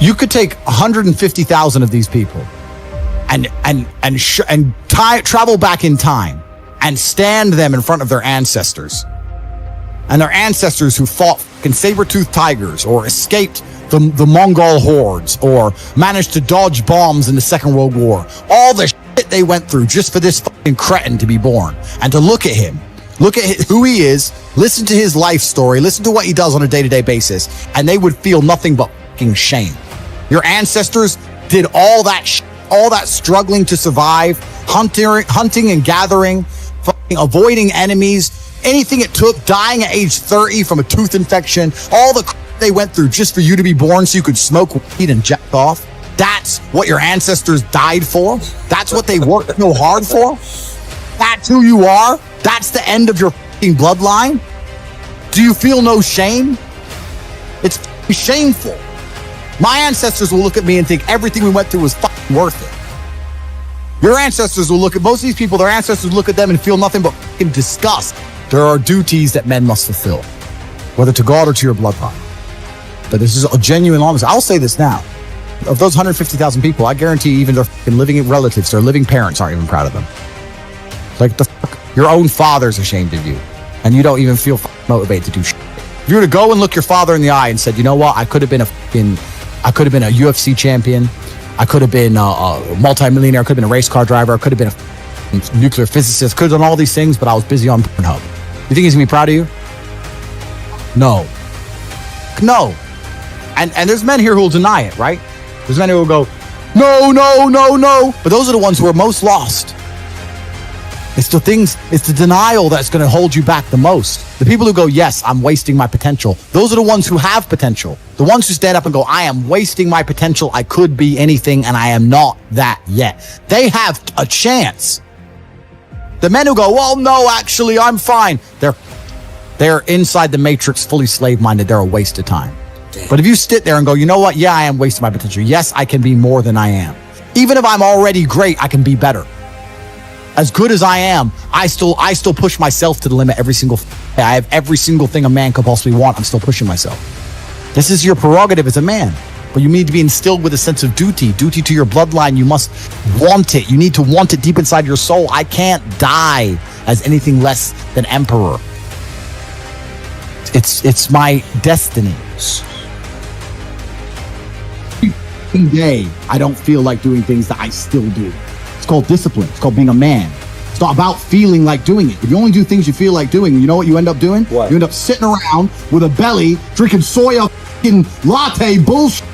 You could take 150,000 of these people and travel back in time and stand them in front of their ancestors. And their ancestors who fought fucking saber-toothed tigers or escaped the Mongol hordes or managed to dodge bombs in the Second World War. All the shit they went through just for this fucking cretin to be born. And to look at him, look at who he is, listen to his life story, listen to what he does on a day-to-day basis, and they would feel nothing but fucking shame. Your ancestors did all that struggling to survive, hunting and gathering, fucking avoiding enemies, anything it took, dying at age 30 from a tooth infection, all the they went through just for you to be born so you could smoke weed and jack off. That's what your ancestors died for. That's what they worked so hard for. That's who you are. That's the end of your fucking bloodline. Do you feel no shame? It's shameful. My ancestors will look at me and think everything we went through was fucking worth it. Your ancestors will look at most of these people, their ancestors look at them and feel nothing but fucking disgust. There are duties that men must fulfill, whether to God or to your bloodline. But this is a genuine honest. I'll say this now. Of those 150,000 people, I guarantee even their fucking living relatives, their living parents aren't even proud of them. Like, the fuck, your own father's ashamed of you, and you don't even feel motivated to do shit. If you were to go and look your father in the eye and said, you know what, I could have been a UFC champion, I could have been a multi-millionaire, I could have been a race car driver, I could have been a nuclear physicist, could have done all these things, but I was busy on Pornhub. You think he's gonna be proud of you? No. And there's men here who will deny it, right? There's men who will go, no. But those are the ones who are most lost. It's the denial that's going to hold you back the most. The people who go, yes, I'm wasting my potential. Those are the ones who have potential. The ones who stand up and go, I am wasting my potential. I could be anything and I am not that yet. They have a chance. The men who go, well, no, actually, I'm fine. They're inside the matrix, fully slave-minded. They're a waste of time. But if you sit there and go, you know what? Yeah, I am wasting my potential. Yes, I can be more than I am. Even if I'm already great, I can be better. As good as I am, I still push myself to the limit every single day. I have every single thing a man could possibly want. I'm still pushing myself. This is your prerogative as a man. But you need to be instilled with a sense of duty to your bloodline. You must want it. You need to want it deep inside your soul. I can't die as anything less than emperor. It's my destiny. Day, I don't feel like doing things that I still do. It's called discipline. It's called being a man. It's not about feeling like doing it. If you only do things you feel like doing, you know what you end up doing? What? You end up sitting around with a belly, drinking soya latte bullshit.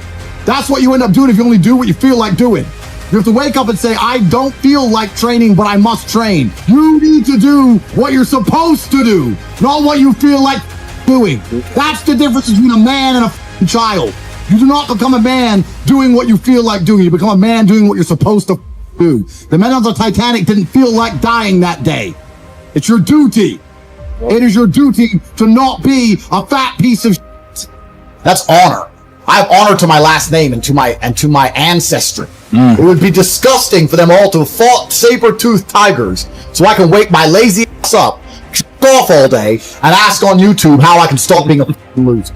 That's what you end up doing if you only do what you feel like doing. You have to wake up and say, I don't feel like training, but I must train. You need to do what you're supposed to do, not what you feel like doing. That's the difference between a man and a child. You do not become a man doing what you feel like doing. You become a man doing what you're supposed to do. The men on the Titanic didn't feel like dying that day. It's your duty. It is your duty to not be a fat piece of shit. That's honor. I have honor to my last name and to my ancestry. It would be disgusting for them all to have fought saber-toothed tigers so I can wake my lazy ass up, off all day, and ask on YouTube how I can stop being a loser.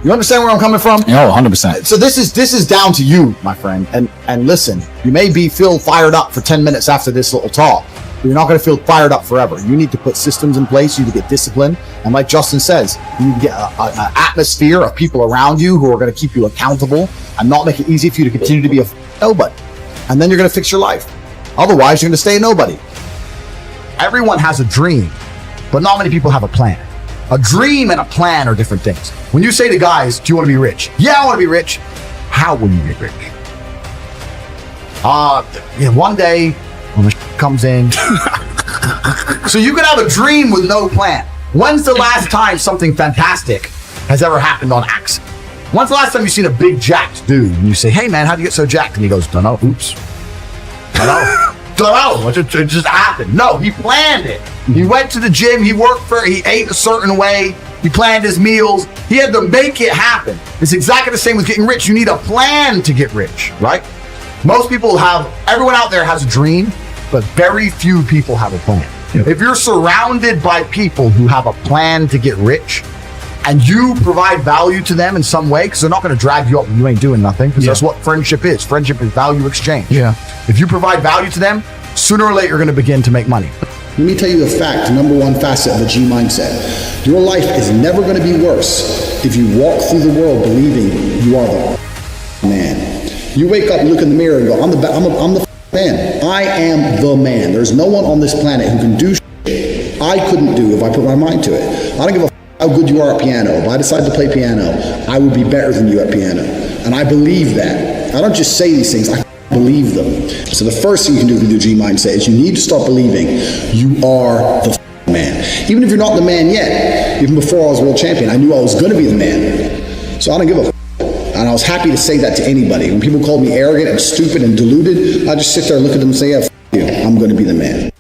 You understand where I'm coming from? Oh, 100%. So this is down to you, my friend. And listen, you may feel fired up for 10 minutes after this little talk, but you're not going to feel fired up forever. You need to put systems in place. You need to get discipline. And like Justin says, you need to get an atmosphere of people around you who are going to keep you accountable and not make it easy for you to continue to be a nobody. And then you're going to fix your life. Otherwise, you're going to stay a nobody. Everyone has a dream, but not many people have a plan. A dream and a plan are different things. When you say to guys, do you want to be rich? Yeah, I want to be rich. How will you get rich? One day when the comes in. So you can have a dream with no plan. When's the last time something fantastic has ever happened on accident? When's the last time you've seen a big jacked dude and you say, hey man, how'd you get so jacked? And he goes, don't know, oops. Don't know, it just happened. No, he planned it. He went to the gym, he ate a certain way, he planned his meals, he had to make it happen. It's exactly the same with getting rich. You need a plan to get rich, right? Most people everyone out there has a dream, but very few people have a plan. Yep. If you're surrounded by people who have a plan to get rich, and you provide value to them in some way, because they're not going to drag you up when you ain't doing nothing, because that's what friendship is. Friendship is value exchange. Yeah. If you provide value to them, sooner or later you're going to begin to make money. Let me tell you the fact, number one facet of the G mindset. Your life is never going to be worse if you walk through the world believing you are the man. You wake up and look in the mirror and go, I'm the man. I am the man. There's no one on this planet who can do shit I couldn't do if I put my mind to it. I don't give a how good you are at piano. If I decide to play piano, I will be better than you at piano. And I believe that. I don't just say these things, I believe them. So the first thing you can do with your G mindset is you need to start believing you are the man. Even if you're not the man yet, even before I was world champion, I knew I was going to be the man. So I don't give a and I was happy to say that to anybody. When people called me arrogant and stupid and deluded, I just sit there and look at them and say, yeah, you. I'm going to be the man.